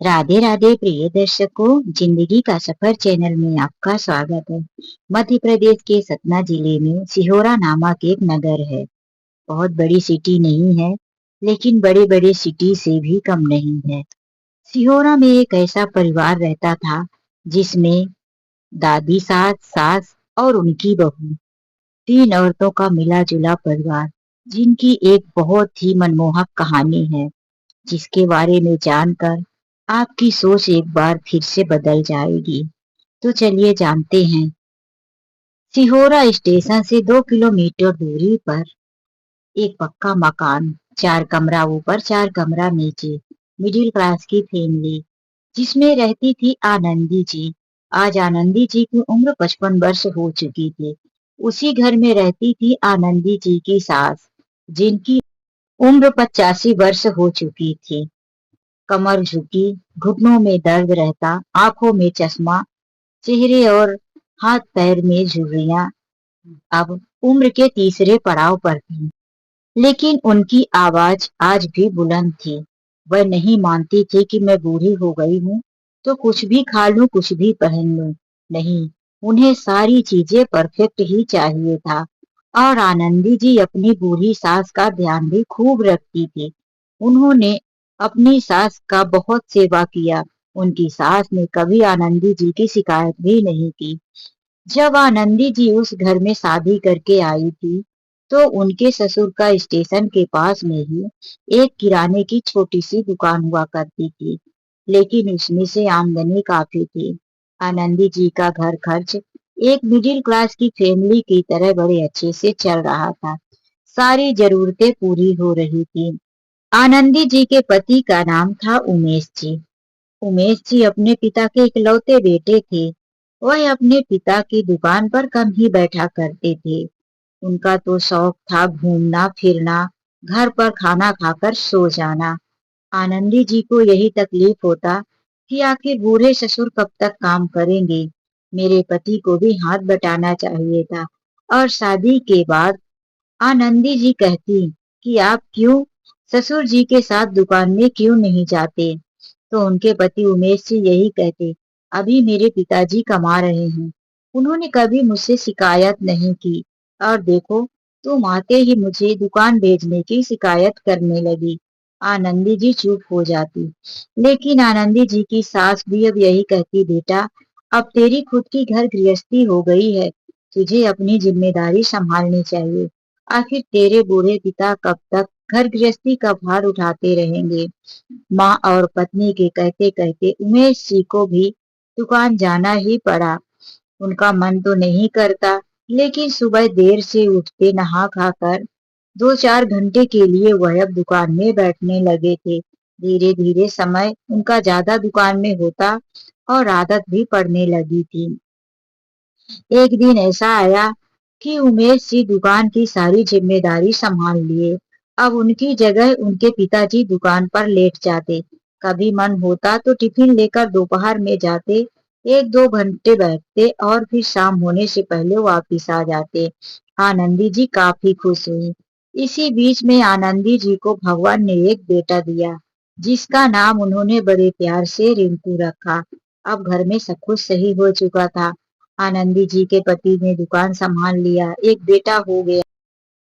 राधे राधे प्रिय दर्शकों, जिंदगी का सफर चैनल में आपका स्वागत है। मध्य प्रदेश के सतना जिले में सिहोरा नामक एक नगर है। बहुत बड़ी सिटी नहीं है, लेकिन बड़े बड़े सिटी से भी कम नहीं है। सिहोरा में एक ऐसा परिवार रहता था जिसमें दादी, सास, सास और उनकी बहू, तीन औरतों का मिला जुला परिवार, जिनकी एक बहुत ही मनमोहक कहानी है, जिसके बारे में जानकर आपकी सोच एक बार फिर से बदल जाएगी। तो चलिए जानते हैं। सिहोरा स्टेशन से 2 किलोमीटर दूरी पर एक पक्का मकान, 4 कमरा ऊपर 4 कमरा नीचे, मिडिल क्लास की फैमिली, जिसमें रहती थी आनंदी जी। आज आनंदी जी की उम्र 55 वर्ष हो चुकी थी। उसी घर में रहती थी आनंदी जी की सास, जिनकी उम्र 85 वर्ष हो चुकी थी। कमर झुकी, घुटनों में दर्द रहता, आंखों में चश्मा, चेहरे और हाथ पैर में झुर्रियां। अब उम्र के तीसरे पड़ाव पर थी, लेकिन उनकी आवाज आज भी बुलंद थी। वह नहीं मानती थी कि मैं बूढ़ी हो गई हूँ तो कुछ भी खा लूं, कुछ भी पहन लूं। नहीं, उन्हें सारी चीजें परफेक्ट ही चाहिए था। और आनंदी जी अपनी बूढ़ी सास का ध्यान भी खूब रखती थी। उन्होंने अपनी सास का बहुत सेवा किया। उनकी सास ने कभी आनंदी जी की शिकायत भी नहीं की। जब आनंदी जी उस घर में शादी करके आई थी, तो उनके ससुर का स्टेशन के पास में ही एक किराने की छोटी सी दुकान हुआ करती थी, लेकिन उसमें से आमदनी काफी थी। आनंदी जी का घर खर्च एक मिडिल क्लास की फैमिली की तरह बड़े अच्छे से चल रहा था। सारी जरूरतें पूरी हो रही थी। आनंदी जी के पति का नाम था उमेश जी। उमेश जी अपने पिता के इकलौते बेटे थे। वह अपने पिता की दुकान पर कम ही बैठा करते थे। उनका तो शौक था घूमना फिरना, घर पर खाना खाकर सो जाना। आनंदी जी को यही तकलीफ होता कि आखिर बूढ़े ससुर कब तक काम करेंगे। मेरे पति को भी हाथ बटाना चाहिए था। और शादी के बाद आनंदी जी कहती कि आप क्यों ससुर जी के साथ दुकान में क्यों नहीं जाते। तो उनके पति उमेश जी यही कहते, अभी मेरे पिताजी कमा रहे हैं, उन्होंने कभी मुझसे शिकायत नहीं की। और देखो, तुम आते ही मुझे दुकान भेजने की शिकायत करने लगी। आनंदी जी चुप हो जाती, लेकिन आनंदी जी की सास भी अब यही कहती, बेटा अब तेरी खुद की घर गृहस्थी हो गई है, तुझे अपनी जिम्मेदारी संभालनी चाहिए। आखिर तेरे बूढ़े पिता कब तक घर गृहस्थी का भार उठाते रहेंगे। माँ और पत्नी के कहते कहते उमेश जी को भी दुकान जाना ही पड़ा। उनका मन तो नहीं करता, लेकिन सुबह देर से उठते, नहा खाकर 2-4 घंटे के लिए वह अब दुकान में बैठने लगे थे। धीरे धीरे समय उनका ज्यादा दुकान में होता और आदत भी पड़ने लगी थी। एक दिन ऐसा आया कि उमेश जी दुकान की सारी जिम्मेदारी संभाल लिए। अब उनकी जगह उनके पिताजी दुकान पर लेट जाते। कभी मन होता तो टिफिन लेकर दोपहर में जाते, 1-2 घंटे बैठते और फिर शाम होने से पहले वापिस आ जाते। आनंदी जी काफी खुश हुई। इसी बीच में आनंदी जी को भगवान ने एक बेटा दिया, जिसका नाम उन्होंने बड़े प्यार से रिंकू रखा। अब घर में सब कुछ सही हो चुका था। आनंदी जी के पति ने दुकान संभाल लिया, एक बेटा हो गया।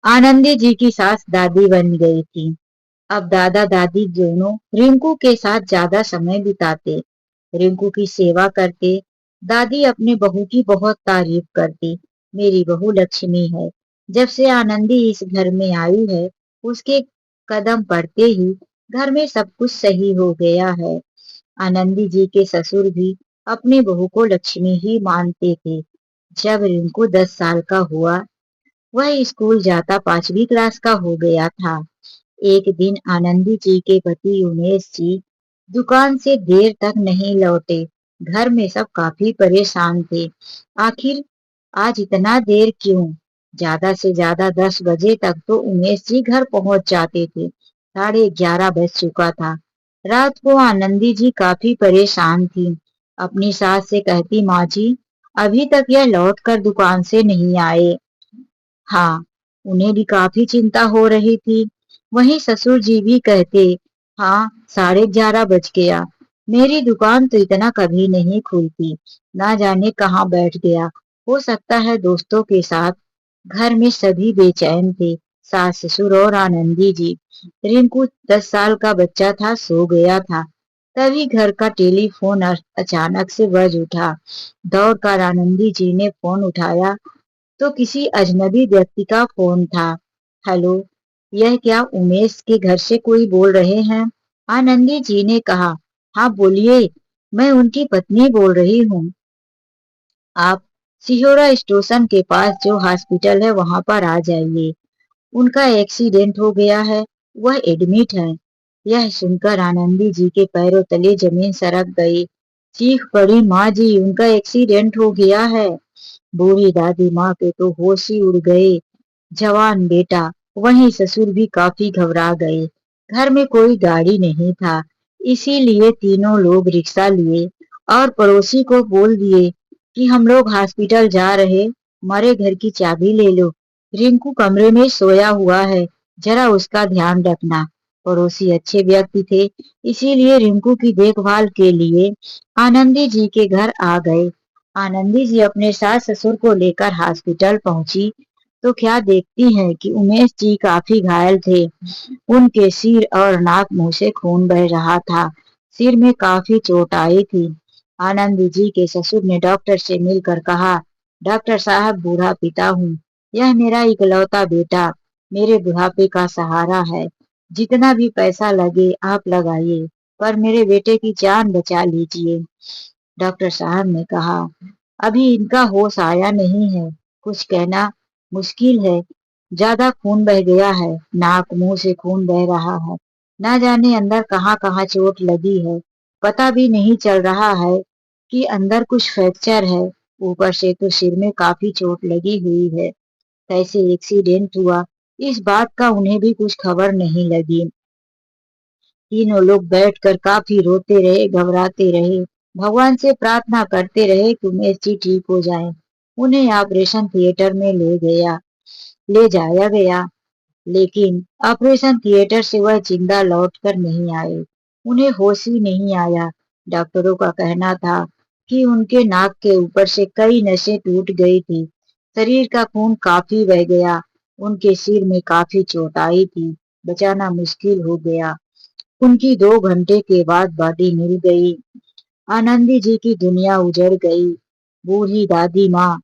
आनंदी जी की सास दादी बन गई थी। अब दादा दादी दोनों रिंकू के साथ ज्यादा समय बिताते, रिंकू की सेवा करते। दादी अपने बहू की बहुत तारीफ करती, मेरी बहू लक्ष्मी है। जब से आनंदी इस घर में आई है, उसके कदम पड़ते ही घर में सब कुछ सही हो गया है। आनंदी जी के ससुर भी अपनी बहू को लक्ष्मी ही मानते थे। जब रिंकू 10 साल का हुआ, वह स्कूल जाता 5वीं क्लास का हो गया था। एक दिन आनंदी जी के पति उमेश जी दुकान से देर तक नहीं लौटे। घर में सब काफी परेशान थे। आखिर आज इतना देर क्यों? ज्यादा से ज्यादा 10 बजे तक तो उमेश जी घर पहुंच जाते थे। 11:30 बज चुका था। रात को आनंदी जी काफी परेशान थी। अपनी सास से कहती, माँ जी अभी तक यह लौट कर दुकान से नहीं आए। हाँ, उन्हें भी काफी चिंता हो रही थी। वहीं ससुर जी भी कहते, हाँ 11:30 बज गया, मेरी दुकान तो इतना कभी नहीं खुलती, ना जाने कहाँ बैठ गया। हो सकता है दोस्तों के साथ। घर में सभी बेचैन थे, सास ससुर और आनंदी जी। रिंकू 10 साल का बच्चा था, सो गया था। तभी घर का टेलीफोन अचानक से बज उठा। दौड़कर आनंदी जी ने फोन उठाया तो किसी अजनबी व्यक्ति का फोन था। हेलो, यह क्या उमेश के घर से कोई बोल रहे हैं? आनंदी जी ने कहा। हाँ बोलिए, मैं उनकी पत्नी बोल रही हूँ। आप सिहोरा स्टेशन के पास जो हॉस्पिटल है वहां पर आ जाइए। उनका एक्सीडेंट हो गया है, वह एडमिट है। यह सुनकर आनंदी जी के पैरों तले जमीन सरक गई। चीख पड़ी, माँ जी उनका एक्सीडेंट हो गया है। बूढ़ी दादी माँ के तो होश ही उड़ गए। जवान बेटा, वहीं ससुर भी काफी घबरा गए। घर में कोई गाड़ी नहीं था, इसीलिए तीनों लोग रिक्शा लिए और पड़ोसी को बोल दिए कि हम लोग हॉस्पिटल जा रहे, हमारे घर की चाबी ले लो। रिंकू कमरे में सोया हुआ है, जरा उसका ध्यान रखना। पड़ोसी अच्छे व्यक्ति थे, इसीलिए रिंकू की देखभाल के लिए आनंदी जी के घर आ गए। आनंदी जी अपने सास ससुर को लेकर हॉस्पिटल पहुंची तो क्या देखती हैं कि उमेश जी काफी घायल थे। उनके सिर और नाक मुंह से खून बह रहा था। सिर में काफी चोट आई थी। आनंद जी के ससुर ने डॉक्टर से मिलकर कहा, डॉक्टर साहब बूढ़ा पिता हूँ, यह मेरा इकलौता बेटा मेरे बुढ़ापे का सहारा है। जितना भी पैसा लगे आप लगाइए, पर मेरे बेटे की जान बचा लीजिए। डॉक्टर साहब ने कहा, अभी इनका होश आया नहीं है, कुछ कहना मुश्किल है। ज्यादा खून बह गया है, नाक मुंह से खून बह रहा है। ना जाने अंदर कहाँ कहाँ चोट लगी है, पता भी नहीं चल रहा है कि अंदर कुछ फ्रैक्चर है। ऊपर से तो सिर में काफी चोट लगी हुई है। कैसे एक्सीडेंट हुआ, इस बात का उन्हें भी कुछ खबर नहीं लगी। तीनों लोग बैठकर काफी रोते रहे, घबराते रहे, भगवान से प्रार्थना करते रहे कि उमेश जी ठीक हो जाएं। उन्हें ऑपरेशन थिएटर में ले जाया गया, लेकिन ऑपरेशन थिएटर से वह जिंदा लौट कर नहीं आए। उन्हें होश ही नहीं आया। डॉक्टरों का कहना था कि उनके नाक के ऊपर से कई नसें टूट गई थी। शरीर का खून काफी बह गया। उनके सिर में काफी चोट आई थी, बचाना मुश्किल हो गया। उनकी 2 घंटे के बाद बॉडी मिल गई। आनंदी जी की दुनिया उजड़ गई। बूढ़ी दादी माँ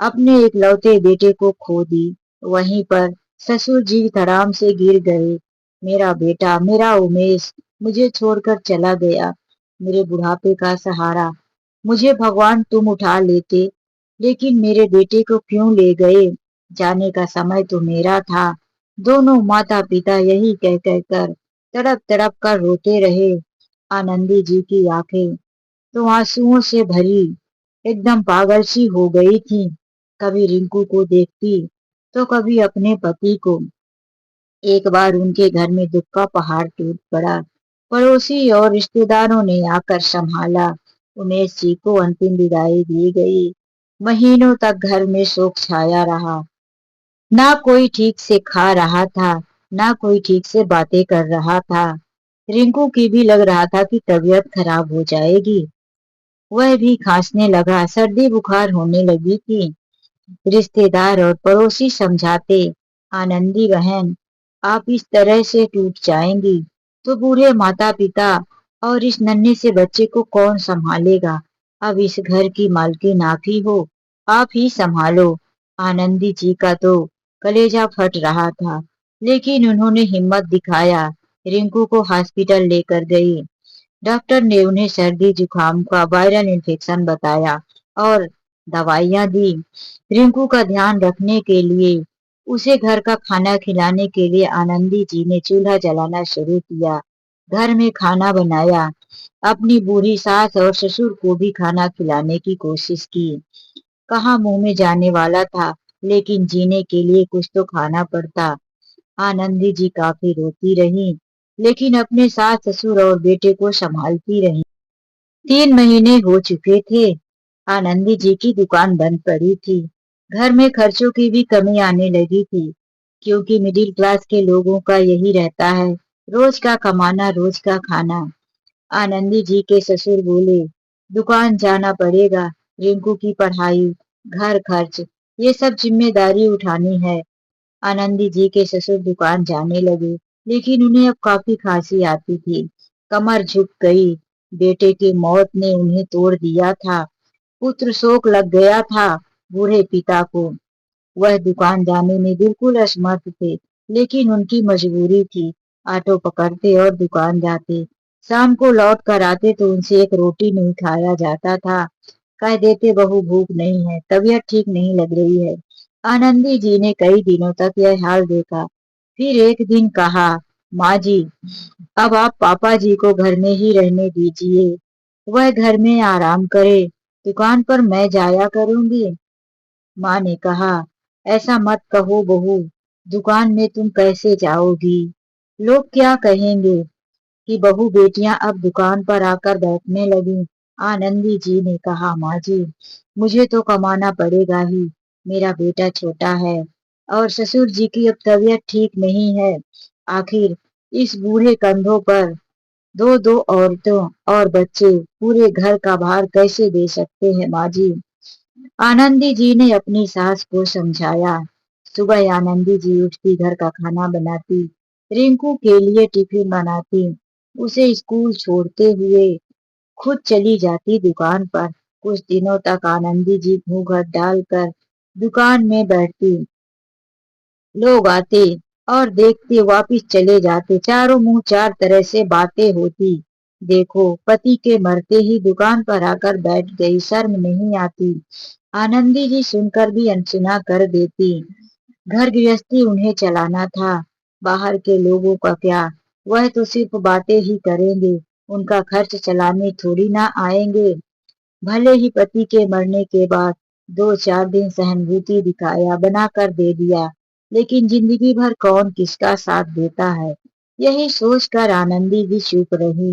अपने इकलौते बेटे को खो दी। वहीं पर ससुर जी धड़ाम से गिर गए। मेरा बेटा, मेरा उमेश मुझे छोड़कर चला गया, मेरे बुढ़ापे का सहारा। मुझे भगवान तुम उठा लेते, लेकिन मेरे बेटे को क्यों ले गए? जाने का समय तो मेरा था। दोनों माता पिता यही कह कह कर तड़प तड़प कर रोते रहे। आनंदी जी की आंखें तो आंसुओं से भरी एकदम पागल सी हो गई थी। कभी रिंकू को देखती तो कभी अपने पति को। एक बार उनके घर में दुख का पहाड़ टूट पड़ा। पड़ोसी और रिश्तेदारों ने आकर संभाला। उमेश जी को अंतिम विदाई दी गई। महीनों तक घर में शोक छाया रहा। ना कोई ठीक से खा रहा था, ना कोई ठीक से बातें कर रहा था। रिंकू की भी लग रहा था कि तबीयत खराब हो जाएगी। वह भी खांसने लगा, सर्दी बुखार होने लगी थी। रिश्तेदार और पड़ोसी समझाते, आनंदी बहन, आप इस तरह से टूट जाएंगी तो बूढ़े माता पिता और इस नन्हे से बच्चे को कौन संभालेगा? अब इस घर की मालकिन आप ही हो, आप ही संभालो। आनंदी जी का तो कलेजा फट रहा था, लेकिन उन्होंने हिम्मत दिखाया, रिंकू को हॉस्पिटल लेकर गई। डॉक्टर ने उन्हें सर्दी जुकाम का वायरल इन्फेक्शन बताया और दवाइयां दी। रिंकू का ध्यान रखने के लिए, उसे घर का खाना खिलाने के लिए आनंदी जी ने चूल्हा जलाना शुरू किया। घर में खाना बनाया, अपनी बूढ़ी सास और ससुर को भी खाना खिलाने की कोशिश की। कहाँ मुंह में जाने वाला था, लेकिन जीने के लिए कुछ तो खाना पड़ता। आनंदी जी काफी रोती रही, लेकिन अपने सास ससुर और बेटे को संभालती रही। 3 महीने हो चुके थे। आनंदी जी की दुकान बंद पड़ी थी। घर में खर्चों की भी कमी आने लगी थी, क्योंकि मिडिल क्लास के लोगों का यही रहता है, रोज का कमाना रोज का खाना। आनंदी जी के ससुर बोले, दुकान जाना पड़ेगा, रिंकू की पढ़ाई, घर खर्च, ये सब जिम्मेदारी उठानी है। आनंदी जी के ससुर दुकान जाने लगे, लेकिन उन्हें अब काफी खांसी आती थी, कमर झुक गई। बेटे की मौत ने उन्हें तोड़ दिया था, पुत्र शोक लग गया था बूढ़े पिता को। वह दुकान जाने में बिल्कुल असमर्थ थे, लेकिन उनकी मजबूरी थी। ऑटो पकड़ते और दुकान जाते। शाम को लौट कर आते तो उनसे एक रोटी नहीं खाया जाता था। कह देते बहू भूख नहीं है, तबीयत ठीक नहीं लग रही है। आनंदी जी ने कई दिनों तक यह हाल देखा। फिर एक दिन कहा, माँ जी, अब आप पापा जी को घर में ही रहने दीजिए। वह घर में आराम करे, दुकान पर मैं जाया करूंगी। माँ ने कहा, ऐसा मत कहो बहू, दुकान में तुम कैसे जाओगी? लोग क्या कहेंगे कि बहू बेटियां अब दुकान पर आकर बैठने लगी। आनंदी जी ने कहा, माँ जी, मुझे तो कमाना पड़ेगा ही, मेरा बेटा छोटा है और ससुर जी की अब तबीयत ठीक नहीं है। आखिर इस बूढ़े कंधों पर दो दो औरतों और बच्चे, पूरे घर का भार कैसे दे सकते हैं माँ जी? आनंदी जी ने अपनी सास को समझाया। सुबह आनंदी जी उठती, घर का खाना बनाती, रिंकू के लिए टिफिन बनाती, उसे स्कूल छोड़ते हुए खुद चली जाती दुकान पर। कुछ दिनों तक आनंदी जी घूंघट डालकर दुकान में बैठती। लोग आते और देखते वापिस चले जाते, चारों मुंह चार तरह से बातें होती। देखो, पति के मरते ही दुकान पर आकर बैठ गई, शर्म नहीं आती? आनंदी जी सुनकर भी अनसुना कर देती। घर गृहस्थी उन्हें चलाना था, बाहर के लोगों का क्या? वह तो सिर्फ बातें ही करेंगे, उनका खर्च चलाने थोड़ी ना आएंगे। भले ही पति के मरने के बाद दो चार दिन सहानुभूति दिखाया, बना कर दे दिया, लेकिन जिंदगी भर कौन किसका साथ देता है? यही सोचकर आनंदी जी चुप रही।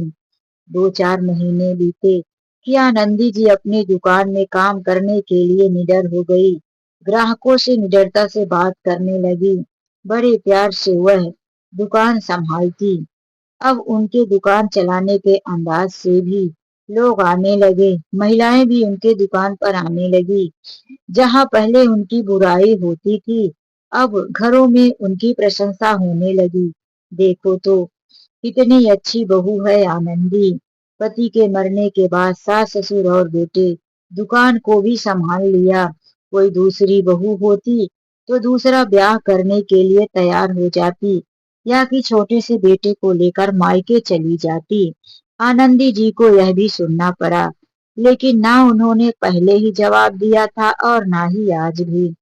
दो चार महीने बीते कि आनंदी जी अपनी दुकान में काम करने के लिए निडर हो गई। ग्राहकों से निडरता से बात करने लगी। बड़े प्यार से वह दुकान संभालती। अब उनके दुकान चलाने के अंदाज से भी लोग आने लगे, महिलाएं भी उनके दुकान पर आने लगी। जहां पहले उनकी बुराई होती थी, अब घरों में उनकी प्रशंसा होने लगी। देखो तो कितनी अच्छी बहू है आनंदी। पति के मरने के बाद सास ससुर और बेटे दुकान को भी संभाल लिया। कोई दूसरी बहू होती तो दूसरा ब्याह करने के लिए तैयार हो जाती, या कि छोटे से बेटे को लेकर मायके चली जाती। आनंदी जी को यह भी सुनना पड़ा, लेकिन ना उन्होंने पहले ही जवाब दिया था और ना ही आज भी।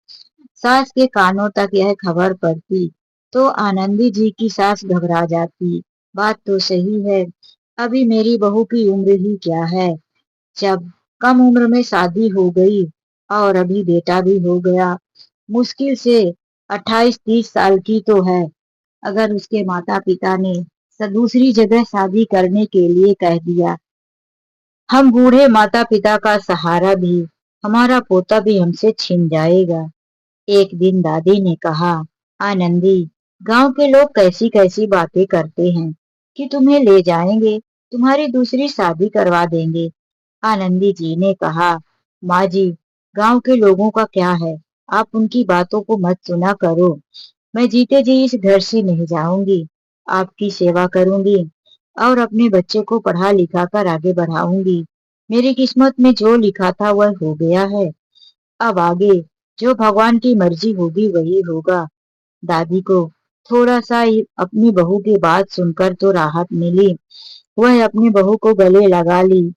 सास के कानों तक यह खबर पड़ती तो आनंदी जी की सास घबरा जाती। बात तो सही है, अभी मेरी बहू की उम्र ही क्या है? जब कम उम्र में शादी हो गई और अभी बेटा भी हो गया, मुश्किल से 28-30 साल की तो है। अगर उसके माता पिता ने दूसरी जगह शादी करने के लिए कह दिया, हम बूढ़े माता पिता का सहारा भी, हमारा पोता भी हमसे छिन जाएगा। एक दिन दादी ने कहा, आनंदी, गांव के लोग कैसी कैसी बातें करते हैं कि तुम्हें ले जाएंगे, तुम्हारी दूसरी शादी करवा देंगे। आनंदी जी ने कहा, माँ जी, गांव के लोगों का क्या है, आप उनकी बातों को मत सुना करो। मैं जीते जी इस घर से नहीं जाऊंगी, आपकी सेवा करूंगी और अपने बच्चे को पढ़ा लिखा कर आगे बढ़ाऊंगी। मेरी किस्मत में जो लिखा था वह हो गया है, अब आगे जो भगवान की मर्जी होगी वही होगा। दादी को थोड़ा सा ही अपनी बहू की बात सुनकर तो राहत मिली। वह अपनी बहू को गले लगा ली।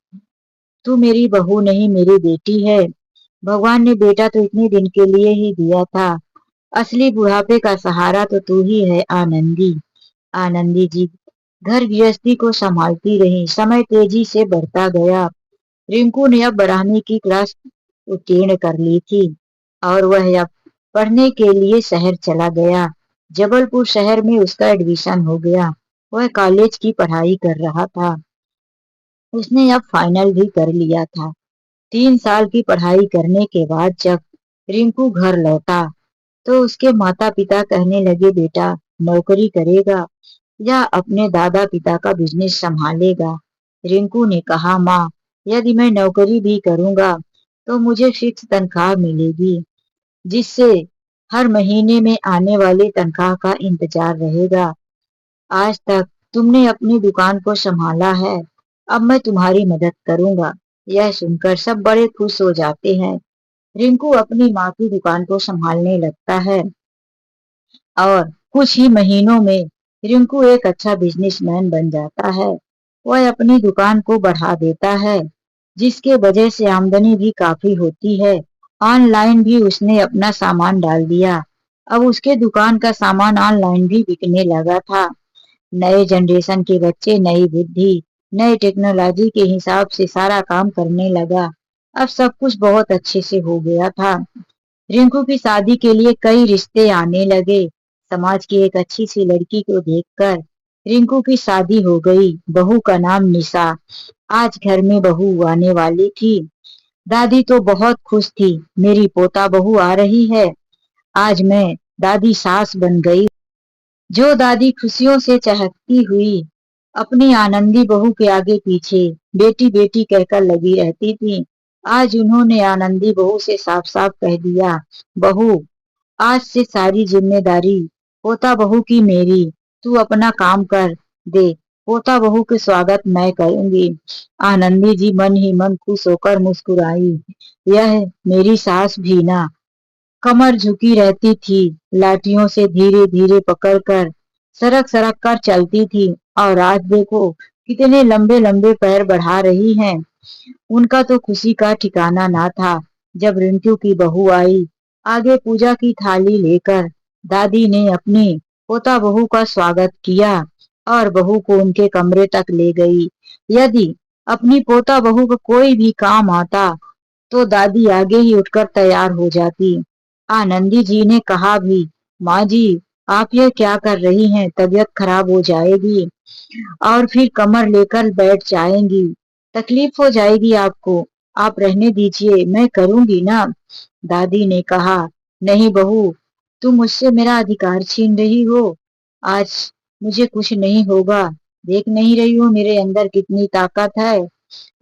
तू मेरी बहू नहीं, मेरी बेटी है। भगवान ने बेटा तो इतने दिन के लिए ही दिया था, असली बुढ़ापे का सहारा तो तू ही है आनंदी। आनंदी जी घर गृहस्थी को संभालती रही। समय तेजी से बढ़ता गया। रिंकू ने अब 12वीं की क्लास उत्तीर्ण कर ली थी और वह अब पढ़ने के लिए शहर चला गया। जबलपुर शहर में उसका एडमिशन हो गया। वह कॉलेज की पढ़ाई कर रहा था। उसने अब फाइनल भी कर लिया था। 3 साल की पढ़ाई करने के बाद जब रिंकू घर लौटा तो उसके माता पिता कहने लगे, बेटा नौकरी करेगा या अपने दादा पिता का बिजनेस संभालेगा? रिंकू ने कहा, माँ, यदि मैं नौकरी भी करूंगा तो मुझे फिक्स तनख्वाह मिलेगी, जिससे हर महीने में आने वाली तनख्वाह का इंतजार रहेगा। आज तक तुमने अपनी दुकान को संभाला है, अब मैं तुम्हारी मदद करूंगा। यह सुनकर सब बड़े खुश हो जाते हैं। रिंकू अपनी माँ की दुकान को संभालने लगता है और कुछ ही महीनों में रिंकू एक अच्छा बिजनेसमैन बन जाता है। वह अपनी दुकान को बढ़ा देता है, जिसके वजह से आमदनी भी काफी होती है। ऑनलाइन भी उसने अपना सामान डाल दिया। अब उसके दुकान का सामान ऑनलाइन भी बिकने लगा था। नए जनरेशन के बच्चे नई बुद्धि, नई टेक्नोलॉजी के हिसाब से सारा काम करने लगा। अब सब कुछ बहुत अच्छे से हो गया था। रिंकू की शादी के लिए कई रिश्ते आने लगे। समाज की एक अच्छी सी लड़की को देखकर रिंकू की शादी हो गई। बहू का नाम निशा। आज घर में बहू आने वाली थी। दादी तो बहुत खुश थी, मेरी पोता बहू आ रही है। आज मैं दादी सास बन गई। जो दादी खुशियों से चहकती हुई अपनी आनंदी बहू के आगे पीछे बेटी बेटी कहकर लगी रहती थी, आज उन्होंने आनंदी बहू से साफ साफ कह दिया, बहू, आज से सारी जिम्मेदारी पोता बहू की मेरी। तू अपना काम कर दे, पोता बहू के स्वागत मैं करूंगी। आनंदी जी मन ही मन खुश होकर मुस्कुराई। यह मेरी सास भी ना कमर झुकी रहती थी, लाठियों से धीरे धीरे पकड़कर सरक सरक कर चलती थी, और आज देखो कितने लंबे लंबे पैर बढ़ा रही हैं। उनका तो खुशी का ठिकाना ना था। जब रिंकू की बहू आई, आगे पूजा की थाली लेकर दादी ने अपनी पोता बहू का स्वागत किया और बहू को उनके कमरे तक ले गई। यदि अपनी पोता बहू का कोई भी काम आता तो दादी आगे ही उठकर तैयार हो जाती। आनंदी जी ने कहा भी, माँ जी, आप यह क्या कर रही हैं, तबीयत खराब हो जाएगी और फिर कमर लेकर बैठ जाएंगी, तकलीफ हो जाएगी आपको। आप रहने दीजिए, मैं करूंगी ना। दादी ने कहा, नहीं बहू, तुम मुझसे मेरा अधिकार छीन रही हो। आज मुझे कुछ नहीं होगा। देख नहीं रही हो मेरे अंदर कितनी ताकत है।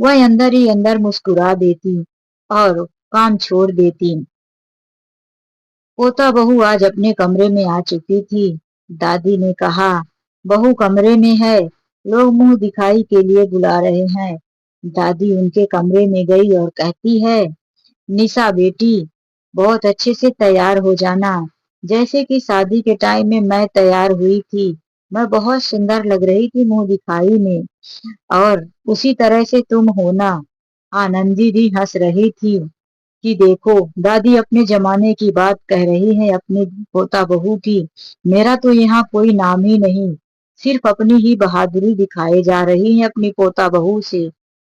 वह अंदर ही अंदर मुस्कुरा देती और काम छोड़ देती। पोता बहू आज अपने कमरे में आ चुकी थी। दादी ने कहा, बहू कमरे में है, लोग मुंह दिखाई के लिए बुला रहे हैं। दादी उनके कमरे में गई और कहती है, निशा बेटी, बहुत अच्छे से तैयार हो जाना, जैसे कि शादी के टाइम में मैं तैयार हुई थी। मैं बहुत सुंदर लग रही थी मुंह दिखाई में, और उसी तरह से तुम होना। आनंदी भी हंस रही थी कि देखो, दादी अपने जमाने की बात कह रही है अपने पोता बहू की। मेरा तो यहाँ कोई नाम ही नहीं, सिर्फ अपनी ही बहादुरी दिखाए जा रही है अपनी पोता बहू से।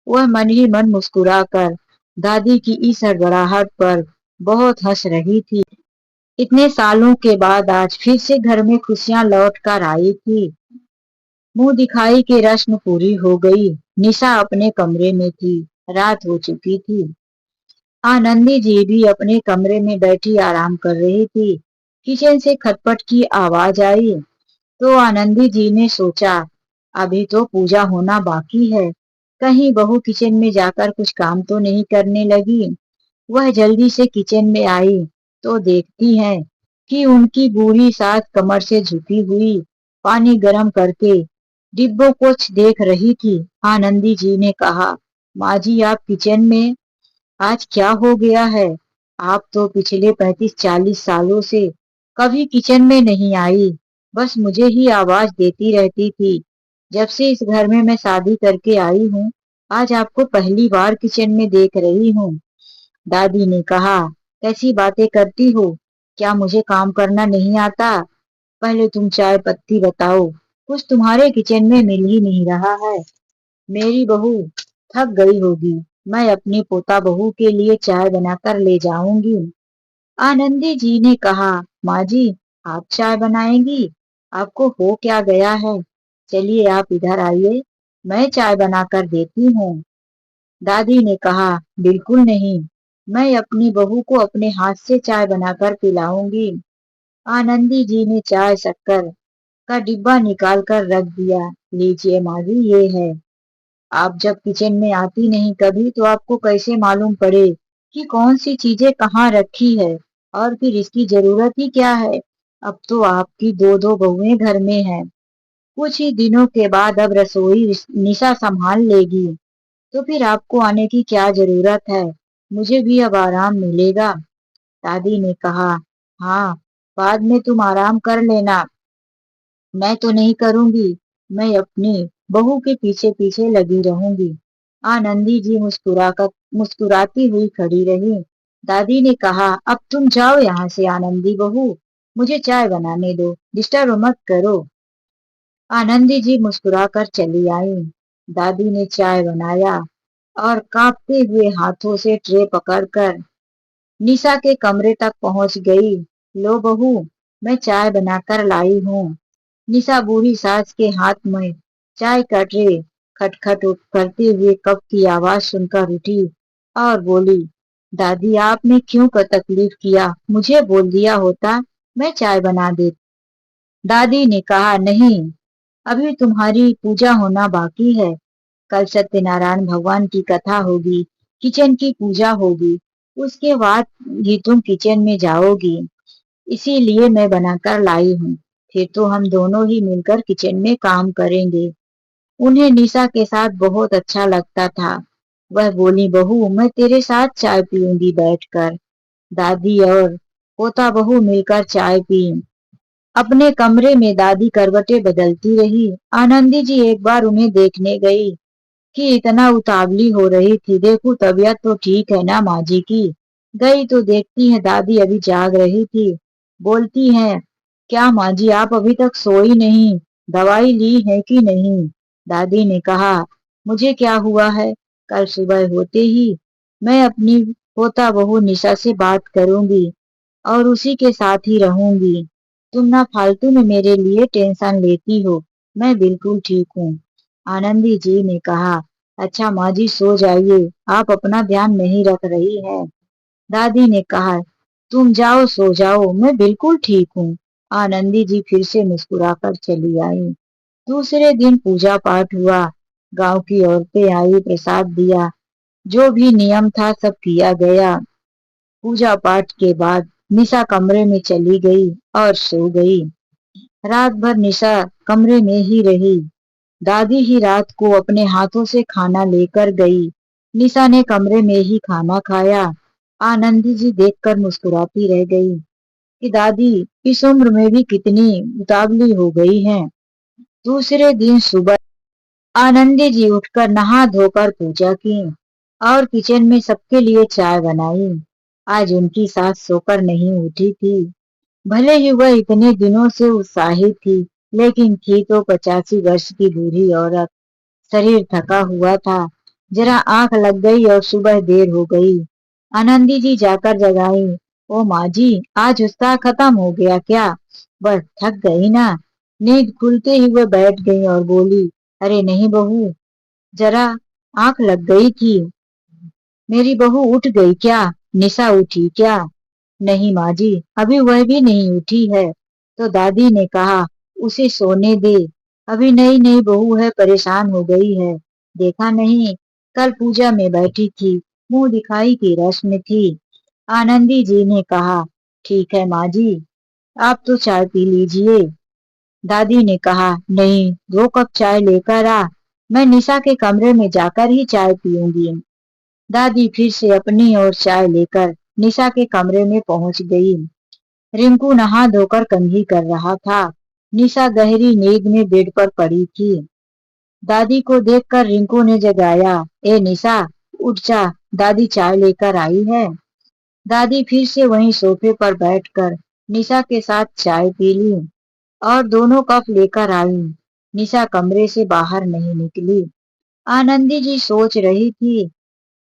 वह मन ही मन मुस्कुरा कर दादी की इस हड़बड़ाहट पर बहुत हंस रही थी। इतने सालों के बाद आज फिर से घर में खुशियां लौट कर आई थी। मुंह दिखाई की रस्म पूरी हो गई। निशा अपने कमरे में थी। रात हो चुकी थी। आनंदी जी भी अपने कमरे में बैठी आराम कर रही थी। किचन से खटपट की आवाज आई तो आनंदी जी ने सोचा, अभी तो पूजा होना बाकी है, कहीं बहू किचन में जाकर कुछ काम तो नहीं करने लगी। वह जल्दी से किचन में आई तो देखती है कि उनकी बूढ़ी सास कमर से झुकी हुई पानी गर्म करके डिब्बों को देख रही थी। आनंदी जी ने कहा, माँ जी, आप किचन में, आज क्या हो गया है? आप तो पिछले 35-40 सालों से कभी किचन में नहीं आई, बस मुझे ही आवाज देती रहती थी। जब से इस घर में मैं शादी करके आई हूँ, आज आपको पहली बार किचन में देख रही हूँ। दादी ने कहा, कैसी बातें करती हो? क्या मुझे काम करना नहीं आता? पहले तुम चाय पत्ती बताओ, कुछ तुम्हारे किचन में मिल ही नहीं रहा है। मेरी बहू थक गई होगी, मैं अपनी पोता बहू के लिए चाय बनाकर ले जाऊंगी। आनंदी जी ने कहा, माँ जी, आप चाय बनाएंगी? आपको हो क्या गया है? चलिए आप इधर आइए, मैं चाय बनाकर देती हूँ। दादी ने कहा, बिल्कुल नहीं, मैं अपनी बहू को अपने हाथ से चाय बनाकर पिलाऊंगी। आनंदी जी ने चाय शक्कर का डिब्बा निकाल कर रख दिया। लीजिए माँ जी, ये है। आप जब किचन में आती नहीं कभी तो आपको कैसे मालूम पड़े कि कौन सी चीजें कहाँ रखी है और फिर इसकी जरूरत ही क्या है। अब तो आपकी दो दो बहुएं घर में हैं। कुछ ही दिनों के बाद अब रसोई निशा संभाल लेगी, तो फिर आपको आने की क्या जरूरत है। मुझे भी अब आराम मिलेगा। दादी ने कहा, हाँ, बाद में तुम आराम कर लेना, मैं तो नहीं करूंगी। मैं अपनी बहू के पीछे पीछे लगी रहूंगी। आनंदी जी मुस्कुराती हुई खड़ी रही। दादी ने कहा, अब तुम जाओ यहाँ से आनंदी बहू, मुझे चाय बनाने दो, डिस्टर्ब मत करो। आनंदी जी मुस्कुराकर चली आई। दादी ने चाय बनाया और कांपते हुए हाथों से ट्रे पकड़कर निशा के कमरे तक पहुंच गई। लो बहू, मैं चाय बनाकर लाई हूँ। निशा बूढ़ी सास के हाथ में चाय का ट्रे खटखट करते हुए कप की आवाज सुनकर उठी और बोली, दादी आपने क्यों कर तकलीफ किया, मुझे बोल दिया होता, मैं चाय बना देती। दादी ने कहा, नहीं, अभी तुम्हारी पूजा होना बाकी है। कल सत्यनारायण भगवान की कथा होगी, किचन की पूजा होगी, उसके बाद ही तुम किचन में जाओगी। इसीलिए मैं बनाकर लाई हूँ। फिर तो हम दोनों ही मिलकर किचन में काम करेंगे। उन्हें निशा के साथ बहुत अच्छा लगता था। वह बोली, बहू मैं तेरे साथ चाय पीऊंगी बैठकर। दादी और पोता बहू मिलकर चाय पी। अपने कमरे में दादी करवटें बदलती रही। आनंदी जी एक बार उन्हें देखने गई कि इतना उतावली हो रही थी। देखो तबीयत तो ठीक है ना माँ जी की। गई तो देखती है दादी अभी जाग रही थी। बोलती है, क्या माँ जी आप अभी तक सोई नहीं, दवाई ली है कि नहीं। दादी ने कहा, मुझे क्या हुआ है, कल सुबह होते ही मैं अपनी पोता बहू निशा से बात करूंगी और उसी के साथ ही रहूंगी। तुम ना फालतू में मेरे लिए टेंशन लेती हो, मैं बिल्कुल ठीक हूँ। आनंदी जी ने कहा, अच्छा माँ जी सो जाइए, आप अपना ध्यान नहीं रख रही हैं। दादी ने कहा, तुम जाओ सो जाओ, मैं बिल्कुल ठीक हूँ। आनंदी जी फिर से मुस्कुराकर चली आई। दूसरे दिन पूजा पाठ हुआ। गांव की औरतें आई, प्रसाद दिया, जो भी नियम था सब किया गया। पूजा पाठ के बाद निशा कमरे में चली गई और सो गई। रात भर निशा कमरे में ही रही। दादी ही रात को अपने हाथों से खाना लेकर गई। निशा ने कमरे में ही खाना खाया। आनंदी जी देखकर मुस्कुराती रह गई कि दादी इस उम्र में भी कितनी उतावली हो गई हैं। दूसरे दिन सुबह आनंदी जी उठकर नहा धोकर पूजा की और किचन में सबके लिए चाय बनाई। आज उनकी सास सोकर नहीं उठी थी। भले ही वह इतने दिनों से उत्साहित थी, लेकिन थी तो 85 वर्ष की बूढ़ी औरत। शरीर थका हुआ था। जरा आंख लग गई और सुबह देर हो गई। आनंदी जी जाकर जगाई। ओ माँ जी, आज उत्साह खत्म हो गया क्या, बस थक गई ना। नींद खुलते ही वह बैठ गई और बोली, अरे नहीं बहू, जरा आंख लग गई थी। मेरी बहू उठ गई क्या, निशा उठी क्या। नहीं माँ जी, अभी वह भी नहीं उठी है। तो दादी ने कहा, उसे सोने दे, अभी नई नई बहू है, परेशान हो गई है। देखा नहीं, कल पूजा में बैठी थी, मुंह दिखाई की रस्म थी। आनंदी जी ने कहा, ठीक है माँ जी, आप तो चाय पी लीजिए। दादी ने कहा, नहीं, 2 कप चाय लेकर आ, मैं निशा के कमरे में जाकर ही चाय पीऊंगी। दादी फिर से अपनी ओर चाय लेकर निशा के कमरे में पहुंच गई। रिंकू नहा धोकर कंघी कर रहा था। निशा गहरी नींद में बेड पर पड़ी थी। दादी को देखकर रिंकू ने जगाया, ए निशा, उठ जा, दादी चाय लेकर आई है। दादी फिर से वहीं सोफे पर बैठकर निशा के साथ चाय पी ली और दोनों कप लेकर आई। निशा कमरे से बाहर नहीं निकली। आनंदी जी सोच रही थी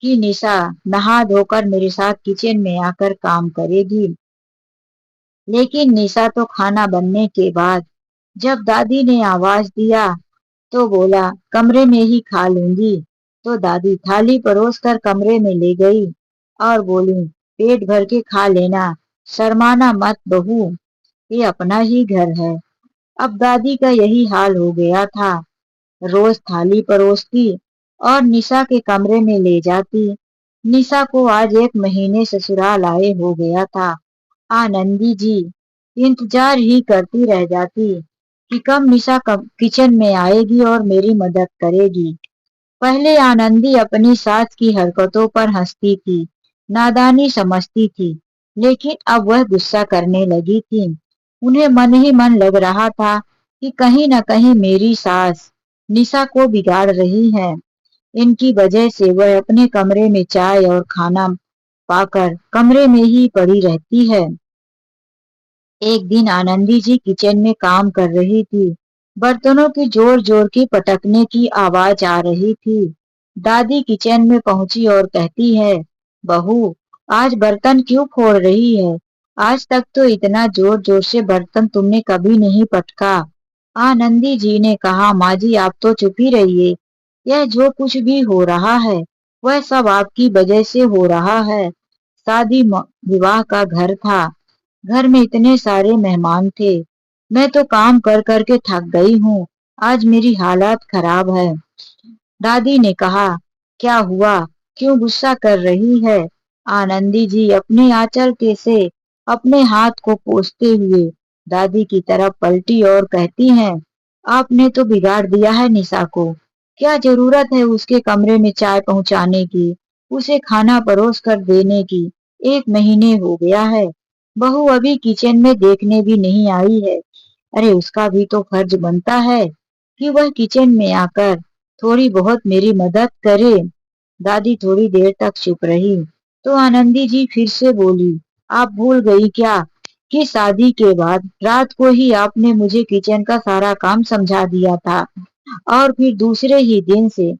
कि निशा नहा धोकर मेरे साथ किचन में आकर काम करेगी, लेकिन निशा तो खाना बनने के बाद जब दादी ने आवाज दिया तो बोला, कमरे में ही खा लूंगी। तो दादी थाली परोस कर कमरे में ले गई और बोली, पेट भर के खा लेना, शर्माना मत बहू, ये अपना ही घर है। अब दादी का यही हाल हो गया था। रोज थाली परोसती और निशा के कमरे में ले जाती। निशा को आज 1 महीने ससुराल आए हो गया था। आनंदी जी इंतजार ही करती रह जाती कि कब निशा किचन में आएगी और मेरी मदद करेगी। पहले आनंदी अपनी सास की हरकतों पर हंसती थी, नादानी समझती थी, लेकिन अब वह गुस्सा करने लगी थी। उन्हें मन ही मन लग रहा था कि कहीं न कहीं मेरी सास निशा को बिगाड़ रही है। इनकी वजह से वह अपने कमरे में चाय और खाना पाकर कमरे में ही पड़ी रहती है। एक दिन आनंदी जी किचन में काम कर रही थी। बर्तनों की जोर जोर की पटकने की आवाज आ रही थी। दादी किचन में पहुंची और कहती है, बहू, आज बर्तन क्यों फोड़ रही है? आज तक तो इतना जोर जोर से बर्तन तुमने कभी नहीं पटका। आनंदी जी ने कहा, माँ जी आप तो चुप ही रहिए। यह जो कुछ भी हो रहा है वह सब आपकी वजह से हो रहा है। शादी विवाह का घर था। घर में इतने सारे मेहमान थे। मैं तो काम कर कर के थक गई हूँ। आज मेरी हालत खराब है। दादी ने कहा, क्या हुआ? क्यों गुस्सा कर रही है? आनंदी जी अपने आंचल के से अपने हाथ को पोंछते हुए दादी की तरफ पलटी और कहती हैं, आपने तो बिगाड़ दिया है निशा को। क्या जरूरत है उसके कमरे में चाय पहुंचाने की, उसे खाना परोस कर देने की? 1 महीने हो गया है। बहू अभी किचन में देखने भी नहीं आई है। अरे उसका भी तो फर्ज बनता है कि वह किचन में आकर थोड़ी बहुत मेरी मदद करे। दादी थोड़ी देर तक चुप रही, तो आनंदी जी फिर से बोली, आप भूल गई क्या कि शादी के बाद रात को ही आपने मुझे किचन का सारा काम समझा दिया था और फिर दूसरे ही दिन से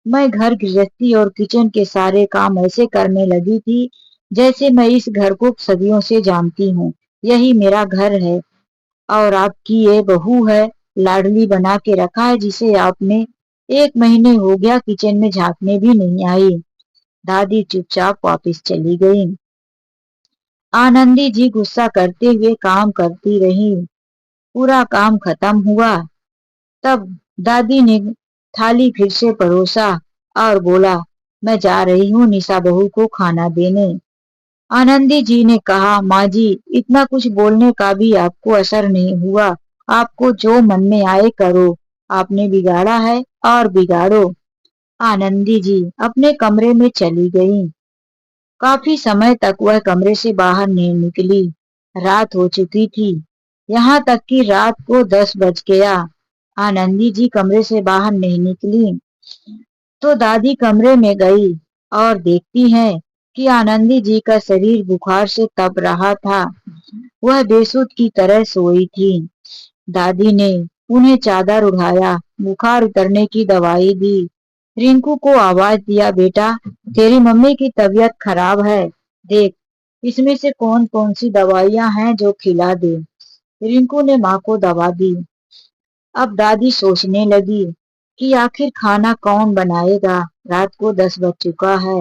मैं घर गृहस्थी और किचन के सारे काम ऐसे करने लगी थी जैसे मैं इस घर को सदियों से जानती हूँ। यही मेरा घर है और आपकी ये बहू है, लाडली बना के रखा है जिसे आपने 1 महीने हो गया किचन में झांकने भी नहीं आई। दादी चुपचाप वापस चली गई। आनंदी जी गुस्सा करते हुए काम करती रही। पूरा काम खत्म हुआ तब दादी ने थाली फिर से परोसा और बोला, मैं जा रही हूँ निशा बहू को खाना देने। आनंदी जी ने कहा, माँ जी इतना कुछ बोलने का भी आपको असर नहीं हुआ। आपको जो मन में आए करो। आपने बिगाड़ा है और बिगाड़ो। आनंदी जी अपने कमरे में चली गई। काफी समय तक वह कमरे से बाहर नहीं निकली। रात हो चुकी थी। यहाँ तक कि रात को 10 बज गया। आनंदी जी कमरे से बाहर नहीं निकली तो दादी कमरे में गई और देखती है कि आनंदी जी का शरीर बुखार से तप रहा था। वह बेसुध की तरह सोई थी। दादी ने उन्हें चादर उठाया, बुखार उतरने की दवाई दी। रिंकू को आवाज दिया, बेटा तेरी मम्मी की तबीयत खराब है, देख इसमें से कौन कौन सी दवाइयां हैं जो खिला दे। रिंकू ने माँ को दवा दी। अब दादी सोचने लगी कि आखिर खाना कौन बनाएगा। रात को 10 बज चुका है।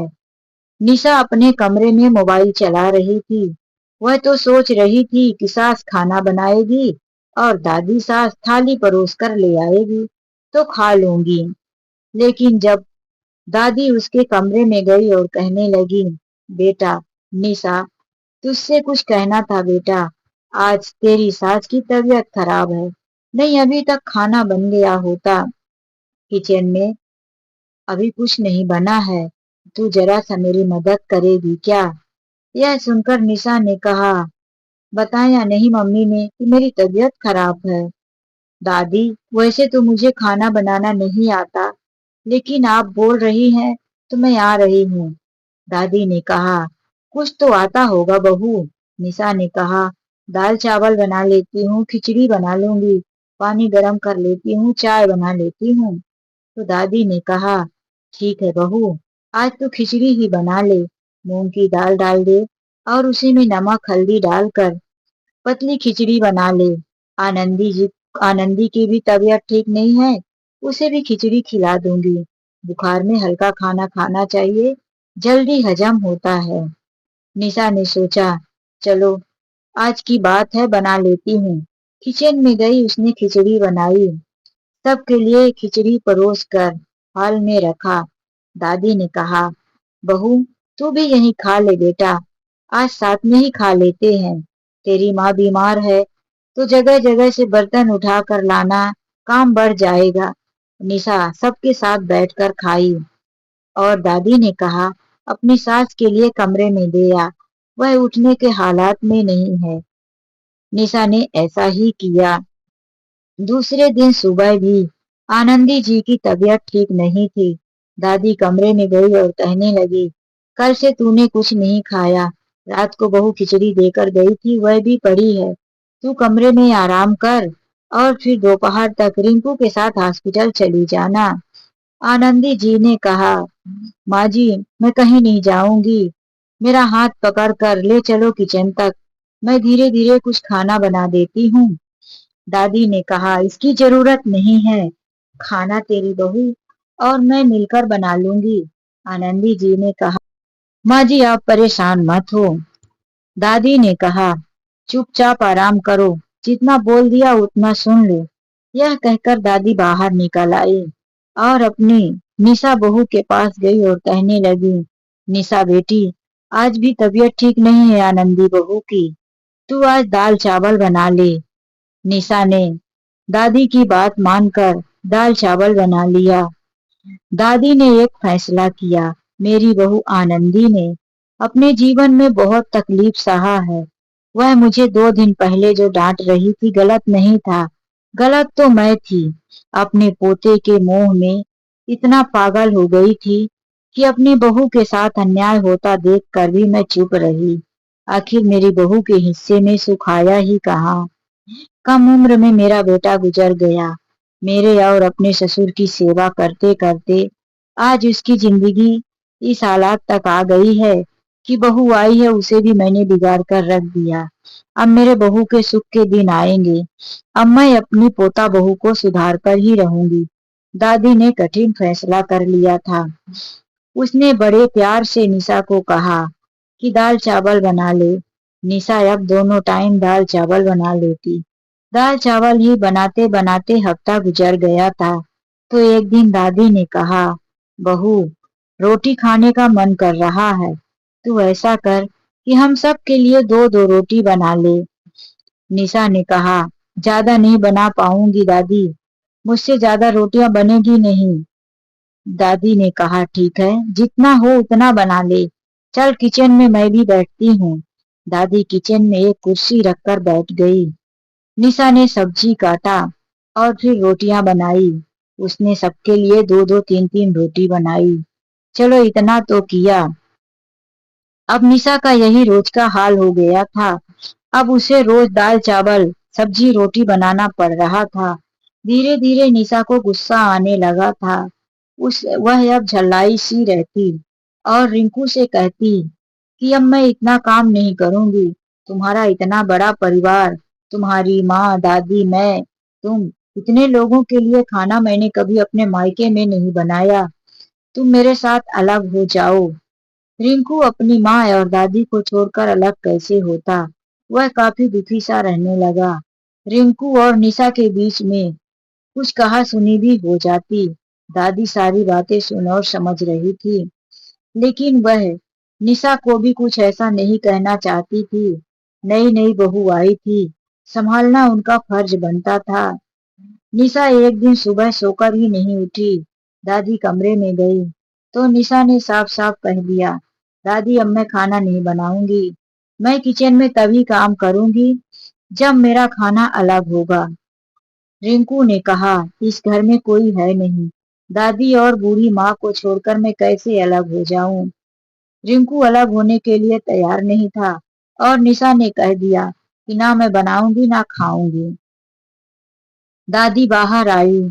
निशा अपने कमरे में मोबाइल चला रही थी। वह तो सोच रही थी कि सास खाना बनाएगी और दादी सास थाली परोस कर ले आएगी तो खा लूंगी। लेकिन जब दादी उसके कमरे में गई और कहने लगी, बेटा निशा तुझसे कुछ कहना था बेटा। आज तेरी सास की तबीयत खराब है, नहीं अभी तक खाना बन गया होता। किचन में अभी कुछ नहीं बना है। तू जरा सा मेरी मदद करेगी क्या? यह सुनकर निशा ने कहा, बताया नहीं मम्मी ने कि मेरी तबीयत खराब है। दादी वैसे तो मुझे खाना बनाना नहीं आता, लेकिन आप बोल रही हैं तो मैं आ रही हूँ। दादी ने कहा, कुछ तो आता होगा बहू। निशा ने कहा, दाल चावल बना लेती हूँ, खिचड़ी बना लूंगी, पानी गरम कर लेती हूँ, चाय बना लेती हूँ। तो दादी ने कहा, ठीक है बहू, आज तो खिचड़ी ही बना ले। मूंग की दाल डाल दे और उसी में नमक हल्दी डालकर पतली खिचड़ी बना ले। आनंदी की भी तबीयत ठीक नहीं है, उसे भी खिचड़ी खिला दूंगी। बुखार में हल्का खाना खाना चाहिए, जल्दी हजम होता है। निशा ने सोचा, चलो आज की बात है बना लेती हूँ। किचन में गई, उसने खिचड़ी बनाई। सबके लिए खिचड़ी परोस कर हॉल में रखा। दादी ने कहा, बहू तू भी यहीं खा ले बेटा, आज साथ में ही खा लेते हैं। तेरी माँ बीमार है तो जगह जगह से बर्तन उठा कर लाना, काम बढ़ जाएगा। निशा सबके साथ बैठकर खाई और दादी ने कहा, अपनी सास के लिए कमरे में ले आ, वह उठने के हालात में नहीं है। निशा ने ऐसा ही किया। दूसरे दिन सुबह भी आनंदी जी की तबीयत ठीक नहीं थी। दादी कमरे में गई और कहने लगी, कल से तूने कुछ नहीं खाया, रात को बहू खिचड़ी देकर गई थी, वह भी पड़ी है। तू कमरे में आराम कर और फिर दोपहर तक रिंकू के साथ हॉस्पिटल चली जाना। आनंदी जी ने कहा, माँ जी मैं कहीं नहीं जाऊंगी, मेरा हाथ पकड़ कर ले चलो किचन तक, मैं धीरे धीरे कुछ खाना बना देती हूँ। दादी ने कहा, इसकी जरूरत नहीं है, खाना तेरी बहू और मैं मिलकर बना लूंगी। आनंदी जी ने कहा, माँ जी आप परेशान मत हो। दादी ने कहा, चुपचाप आराम करो, जितना बोल दिया उतना सुन लो। यह कहकर दादी बाहर निकल आई और अपनी निशा बहू के पास गई और कहने लगी, निशा बेटी आज भी तबीयत ठीक नहीं है आनंदी बहू की, तू आज दाल चावल बना ले। निशा ने दादी की बात मानकर दाल चावल बना लिया। दादी ने एक फैसला किया, मेरी बहू आनंदी ने अपने जीवन में बहुत तकलीफ सहा है। वह मुझे 2 दिन पहले जो डांट रही थी गलत नहीं था, गलत तो मैं थी। अपने पोते के मोह में इतना पागल हो गई थी कि अपनी बहू के साथ अन्याय होता देखकर भी मैं चुप रही। आखिर मेरी बहू के हिस्से में सुख आया ही कहाँ। कम उम्र में मेरा बेटा गुजर गया। मेरे और अपने ससुर की सेवा करते करते आज उसकी जिंदगी इस हालात तक आ गई है कि बहू आई है उसे भी मैंने बिगाड़ कर रख दिया। अब मेरे बहू के सुख के दिन आएंगे। अब मैं अपनी पोता बहू को सुधार कर ही रहूंगी। दादी ने कठिन फैसला कर लिया था। उसने बड़े प्यार से निशा को कहा कि दाल चावल बना ले। निशा अब दोनों टाइम दाल चावल बना लेती। दाल चावल ही बनाते बनाते हफ्ता गुजर गया था। तो एक दिन दादी ने कहा, बहू रोटी खाने का मन कर रहा है, तू ऐसा कर कि हम सब के लिए दो दो रोटी बना ले। निशा ने कहा, ज्यादा नहीं बना पाऊंगी दादी, मुझसे ज्यादा रोटियां बनेगी नहीं। दादी ने कहा, ठीक है जितना हो उतना बना ले, चल किचन में मैं भी बैठती हूँ। दादी किचन में एक कुर्सी रखकर बैठ गई। निशा ने सब्जी काटा और फिर रोटियां बनाई। उसने सबके लिए दो दो तीन तीन रोटी बनाई। चलो इतना तो किया। अब निशा का यही रोज का हाल हो गया था। अब उसे रोज दाल चावल सब्जी रोटी बनाना पड़ रहा था। धीरे धीरे निशा को गुस्सा आने लगा था। वह अब झल्लाई सी रहती और रिंकू से कहती कि अब मैं इतना काम नहीं करूंगी। तुम्हारा इतना बड़ा परिवार, तुम्हारी माँ दादी मैं, तुम, इतने लोगों के लिए खाना मैंने कभी अपने मायके में नहीं बनाया। तुम मेरे साथ अलग हो जाओ। रिंकू अपनी माँ और दादी को छोड़कर अलग कैसे होता। वह काफी दुखी सा रहने लगा। रिंकू और निशा के बीच में कुछ कहा सुनी भी हो जाती। दादी सारी बातें सुन और समझ रही थी, लेकिन वह निशा को भी कुछ ऐसा नहीं कहना चाहती थी। नई नई बहू आई थी, संभालना उनका फर्ज बनता था। निशा एक दिन सुबह सोकर ही नहीं उठी। दादी कमरे में गई तो निशा ने साफ साफ कह दिया, दादी अब मैं खाना नहीं बनाऊंगी, मैं किचन में तभी काम करूंगी जब मेरा खाना अलग होगा। रिंकू ने कहा, इस घर में कोई है नहीं, दादी और बूढ़ी माँ को छोड़कर मैं कैसे अलग हो जाऊं। रिंकू अलग होने के लिए तैयार नहीं था और निशा ने कह दिया कि ना मैं बनाऊंगी ना खाऊंगी। दादी बाहर आई,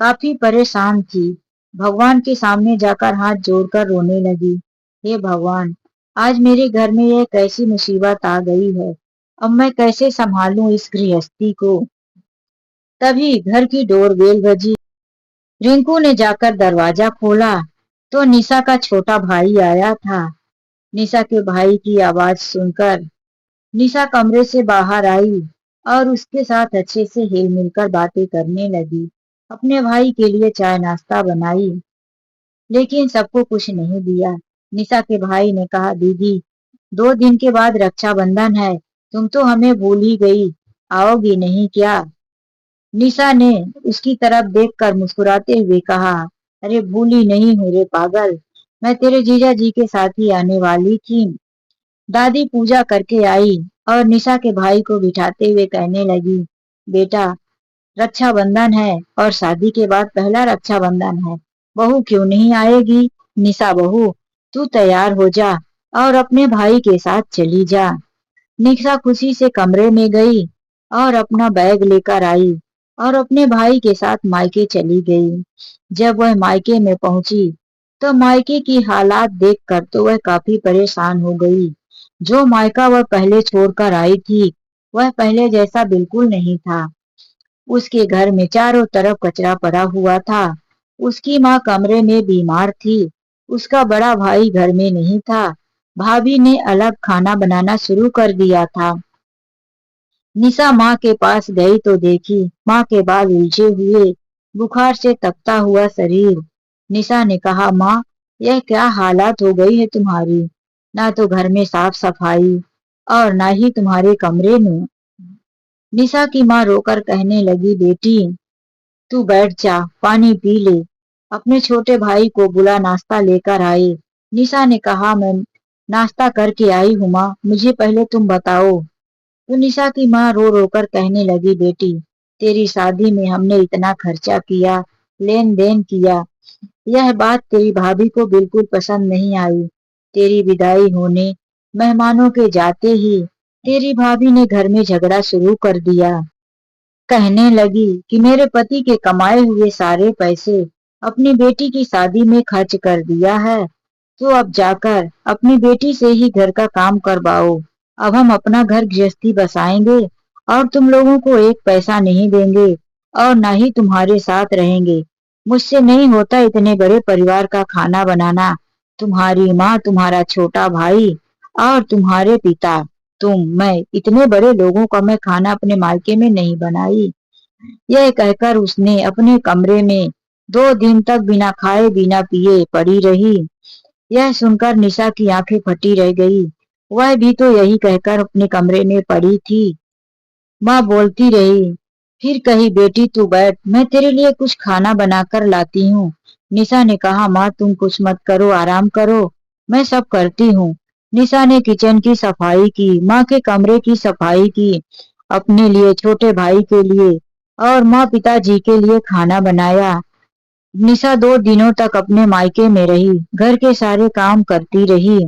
काफी परेशान थी। भगवान के सामने जाकर हाथ जोड़कर रोने लगी, हे भगवान आज मेरे घर में एक ऐसी मुसीबत आ गई है, अब मैं कैसे संभालूं इस गृहस्थी को। तभी घर की डोरबेल बजी। रिंकू ने जाकर दरवाजा खोला तो निशा का छोटा भाई आया था। निशा के भाई की आवाज सुनकर निशा कमरे से बाहर आई और उसके साथ अच्छे से हिल मिलकर बातें करने लगी। अपने भाई के लिए चाय नाश्ता बनाई। लेकिन सबको कुछ नहीं दिया। निशा के भाई ने कहा, दीदी 2 दिन के बाद रक्षाबंधन है, तुम तो हमें भूल ही गई, आओगी नहीं क्या? निशा ने उसकी तरफ देखकर मुस्कुराते हुए कहा, अरे भूली नहीं हूँ रे पागल, मैं तेरे जीजा जी के साथ ही आने वाली थी। दादी पूजा करके आई और निशा के भाई को बिठाते हुए कहने लगी, बेटा रक्षाबंधन है और शादी के बाद पहला रक्षाबंधन है, बहू क्यों नहीं आएगी? निशा बहू, तू तैयार हो जा और अपने भाई के साथ चली जा। निशा खुशी से कमरे में गई और अपना बैग लेकर आई और अपने भाई के साथ मायके चली गई। जब वह मायके में पहुंची तो मायके की हालात देखकर तो वह काफी परेशान हो गई। जो मायका वह पहले छोड़कर आई थी, वह पहले जैसा बिल्कुल नहीं था। उसके घर में चारों तरफ कचरा पड़ा हुआ था। उसकी माँ कमरे में बीमार थी। उसका बड़ा भाई घर में नहीं था। भाभी ने अलग खाना बनाना शुरू कर दिया था। निशा माँ के पास गई तो देखी माँ के बाल उलझे हुए, बुखार से तपता हुआ शरीर। निशा ने कहा, माँ यह क्या हालत हो गई है तुम्हारी? ना तो घर में साफ सफाई और ना ही तुम्हारे कमरे में। निशा की माँ रोकर कहने लगी, बेटी तू बैठ जा, पानी पी ले, अपने छोटे भाई को बुला, नाश्ता लेकर आए। निशा ने कहा, मैं नाश्ता करके आई हूँ माँ, मुझे पहले तुम बताओ। तो निशा की माँ रो रो कर कहने लगी, बेटी तेरी शादी में हमने इतना खर्चा किया, लेन देन किया, यह बात तेरी भाभी को बिल्कुल पसंद नहीं आई। तेरी विदाई होने, मेहमानों के जाते ही तेरी भाभी ने घर में झगड़ा शुरू कर दिया। कहने लगी कि मेरे पति के कमाए हुए सारे पैसे अपनी बेटी की शादी में खर्च कर दिया है, तो अब जाकर अपनी बेटी से ही घर का काम करवाओ। अब हम अपना घर गृहस्थी बसाएंगे और तुम लोगों को एक पैसा नहीं देंगे और ना ही तुम्हारे साथ रहेंगे। मुझसे नहीं होता इतने बड़े परिवार का खाना बनाना। तुम्हारी माँ, तुम्हारा छोटा भाई और तुम्हारे पिता, मैं इतने बड़े लोगों का मैं खाना अपने मायके में नहीं बनाई। यह कहकर उसने अपने कमरे में 2 दिन तक बिना खाए बिना पिए पड़ी रही। यह सुनकर निशा की आंखें फटी रह गई। वह भी तो यही कहकर अपने कमरे में पड़ी थी। माँ बोलती रही, फिर कही, बेटी तू बैठ, मैं तेरे लिए कुछ खाना बनाकर लाती हूँ। निशा ने कहा, माँ तुम कुछ मत करो, आराम करो, मैं सब करती हूँ। निशा ने किचन की सफाई की, माँ के कमरे की सफाई की, अपने लिए, छोटे भाई के लिए और माँ पिताजी के लिए खाना बनाया। निशा 2 दिनों तक अपने मायके में रही, घर के सारे काम करती रही।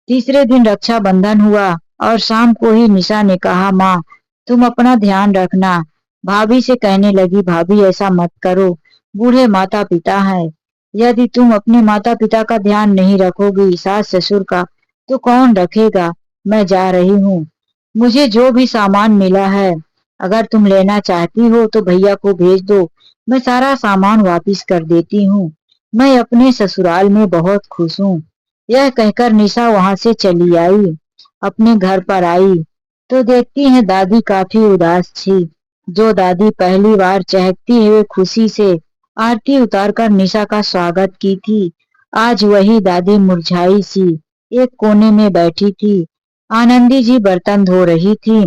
तीसरे दिन रक्षाबंधन हुआ और शाम को ही निशा ने कहा, माँ तुम अपना ध्यान रखना। भाभी से कहने लगी, भाभी ऐसा मत करो, बूढ़े माता पिता हैं, यदि तुम अपने माता पिता का ध्यान नहीं रखोगी, सास ससुर का, तो कौन रखेगा? मैं जा रही हूँ, मुझे जो भी सामान मिला है अगर तुम लेना चाहती हो तो भैया को भेज दो, मैं सारा सामान वापिस कर देती हूँ। मैं अपने ससुराल में बहुत खुश हूँ। यह कहकर निशा वहां से चली आई। अपने घर पर आई तो देखती है दादी काफी उदास थी। जो दादी पहली बार चहकती हुए खुशी से आरती उतारकर निशा का स्वागत की थी, आज वही दादी मुरझाई सी एक कोने में बैठी थी। आनंदी जी बर्तन धो रही थी।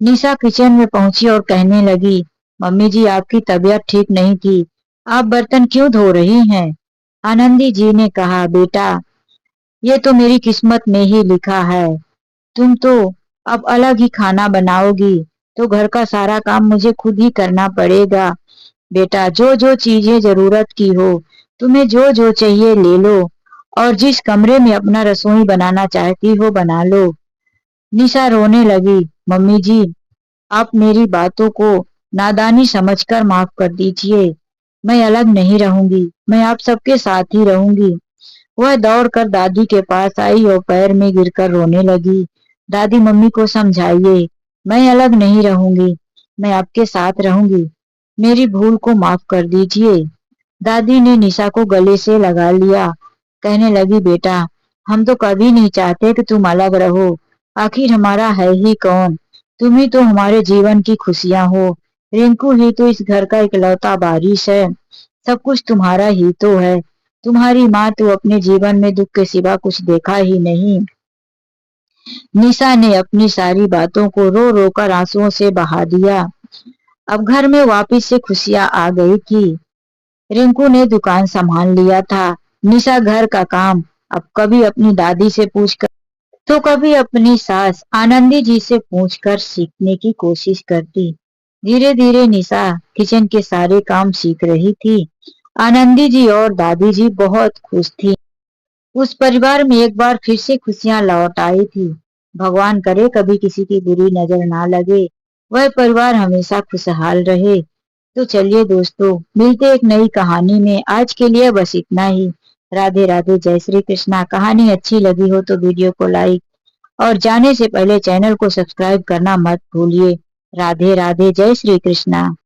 निशा किचन में पहुंची और कहने लगी, मम्मी जी आपकी तबीयत ठीक नहीं थी, आप बर्तन क्यों धो रही हैं? आनंदी जी ने कहा, बेटा ये तो मेरी किस्मत में ही लिखा है, तुम तो अब अलग ही खाना बनाओगी, तो घर का सारा काम मुझे खुद ही करना पड़ेगा। बेटा जो जो चीजें जरूरत की हो, तुम्हें जो जो चाहिए ले लो और जिस कमरे में अपना रसोई बनाना चाहती हो बना लो। निशा रोने लगी, मम्मी जी आप मेरी बातों को नादानी समझकर माफ कर दीजिए, मैं अलग नहीं रहूंगी, मैं आप सबके साथ ही रहूंगी। वह दौड़कर दादी के पास आई और पैर में गिरकर रोने लगी। दादी मम्मी को समझाइए, मैं अलग नहीं रहूंगी, मैं आपके साथ रहूंगी, मेरी भूल को माफ कर दीजिए। दादी ने निशा को गले से लगा लिया, कहने लगी, बेटा हम तो कभी नहीं चाहते कि तुम अलग रहो, आखिर हमारा है ही कौन, तुम ही तो हमारे जीवन की खुशियां हो, रिंकू ही तो इस घर का इकलौता वारिस है, सब कुछ तुम्हारा ही तो है। तुम्हारी माँ तो अपने जीवन में दुख के सिवा कुछ देखा ही नहीं। निशा ने अपनी सारी बातों को रो रो कर आंसुओं से बहा दिया। अब घर में वापस से खुशियां आ गई थी। रिंकू ने दुकान संभाल लिया था। निशा घर का काम अब कभी अपनी दादी से पूछकर तो कभी अपनी सास आनंदी जी से पूछकर सीखने की कोशिश करती। धीरे धीरे निशा किचन के सारे काम सीख रही थी। आनंदी जी और दादी जी बहुत खुश थी। उस परिवार में एक बार फिर से खुशियां लौट आई थी। भगवान करे कभी किसी की बुरी नजर ना लगे, वह परिवार हमेशा खुशहाल रहे। तो चलिए दोस्तों, मिलते एक नई कहानी में। आज के लिए बस इतना ही। राधे राधे, जय श्री कृष्णा। कहानी अच्छी लगी हो तो वीडियो को लाइक और जाने से पहले चैनल को सब्सक्राइब करना मत भूलिए। राधे राधे, जय श्री कृष्णा।